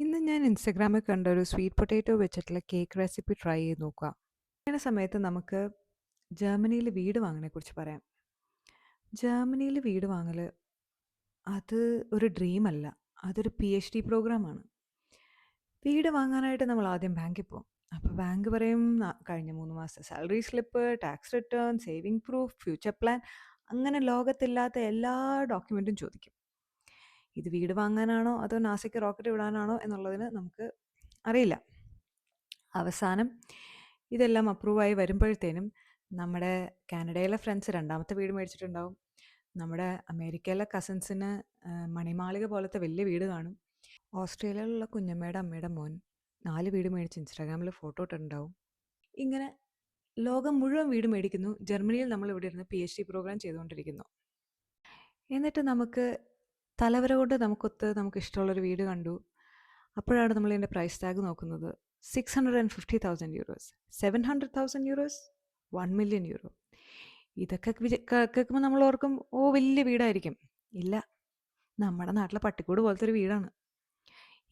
ഇന്ന് ഞാൻ ഇൻസ്റ്റഗ്രാമിൽ കണ്ട ഒരു സ്വീറ്റ് പൊട്ടാറ്റോ വെച്ചിട്ടുള്ള കേക്ക് റെസിപ്പി ട്രൈ ചെയ്ത് നോക്കുക. അങ്ങനെ സമയത്ത് നമുക്ക് ജർമ്മനിയിൽ വീട് വാങ്ങണേക്കുറിച്ച് പറയാം. ജർമ്മനിയിൽ വീട് വാങ്ങൽ അത് ഒരു ഡ്രീം അല്ല, അതൊരു PhD പ്രോഗ്രാമാണ്. വീട് വാങ്ങാനായിട്ട് നമ്മൾ ആദ്യം ബാങ്കിൽ പോകും. അപ്പോൾ ബാങ്ക് പറയും കഴിഞ്ഞ 3 മാസത്തെ salary slip, tax return, saving proof, future plan, അങ്ങനെ ലോകത്തില്ലാത്ത എല്ലാ ഡോക്യുമെൻറ്റും ചോദിക്കും. ഇത് വീട് വാങ്ങാനാണോ അതോ നാസയ്ക്ക് റോക്കറ്റ് വിടാനാണോ എന്നുള്ളതിന് നമുക്ക് അറിയില്ല. അവസാനം ഇതെല്ലാം അപ്രൂവായി വരുമ്പോഴത്തേനും നമ്മുടെ കാനഡയിലെ ഫ്രണ്ട്സ് രണ്ടാമത്തെ വീട് മേടിച്ചിട്ടുണ്ടാവും. നമ്മുടെ അമേരിക്കയിലെ കസിൻസിന് മണിമാളിക പോലത്തെ വലിയ വീട് കാണും. ഓസ്ട്രേലിയയിലുള്ള കുഞ്ഞമ്മയുടെ അമ്മയുടെ മോൻ 4 വീട് മേടിച്ച് ഇൻസ്റ്റാഗ്രാമിൽ ഫോട്ടോ ഇട്ടിട്ടുണ്ടാവും. ഇങ്ങനെ ലോകം മുഴുവൻ വീട് മേടിക്കുന്നു. ജർമ്മനിയിൽ നമ്മൾ ഇവിടെ ഇരുന്ന് PhD പ്രോഗ്രാം ചെയ്തുകൊണ്ടിരിക്കുന്നു. എന്നിട്ട് നമുക്ക് തലവര കൊണ്ട് നമുക്ക് ഇഷ്ടമുള്ളൊരു വീട് കണ്ടു. അപ്പോഴാണ് നമ്മൾ ഇതിൻ്റെ പ്രൈസ് ടാഗ് നോക്കുന്നത്. 650,000 euros, 700,000 euros, 1 million euro. ഇതൊക്കെ കേൾക്കുമ്പോൾ നമ്മൾ ഓർക്കും, ഓ വലിയ വീടായിരിക്കും. ഇല്ല, നമ്മുടെ നാട്ടിലെ പട്ടിക്കൂട് പോലത്തെ ഒരു വീടാണ്.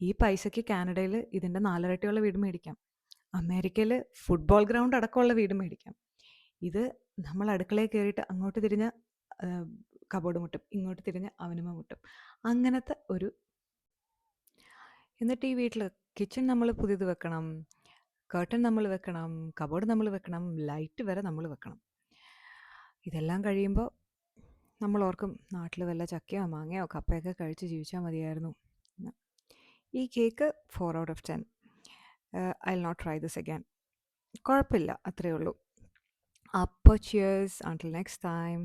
ഈ പൈസയ്ക്ക് കാനഡയിൽ ഇതിൻ്റെ 4 ഇരട്ടിയുള്ള വീട് മേടിക്കാം. അമേരിക്കയിൽ ഫുട്ബോൾ ഗ്രൗണ്ട് അടക്കമുള്ള വീട് മേടിക്കാം. ഇത് നമ്മൾ അടുക്കളയിൽ കയറിയിട്ട് അങ്ങോട്ട് തിരിഞ്ഞ കബോർഡ് മുട്ടും, ഇങ്ങോട്ട് തിരിഞ്ഞ അവനുമ മുട്ടും, അങ്ങനത്തെ ഒരു. എന്നിട്ട് ഈ വീട്ടിൽ കിച്ചൺ നമ്മൾ പുതിയത് വെക്കണം, കർട്ടൻ നമ്മൾ വെക്കണം, കബോർഡ് നമ്മൾ വെക്കണം, ലൈറ്റ് വരെ നമ്മൾ വെക്കണം. ഇതെല്ലാം കഴിയുമ്പോൾ നമ്മൾ ഓർക്കും, നാട്ടിൽ വല്ല ചക്കയോ മാങ്ങയോ കപ്പയൊക്കെ കഴിച്ച് ജീവിച്ചാൽ മതിയായിരുന്നു. ഈ cake 4 out of 10. I will not try this again. കുഴപ്പമില്ല, അത്രയേ ഉള്ളൂ. അപ്പോൾ ചിയേഴ്സ്, അൺടിൽ നെക്സ്റ്റ് ടൈം.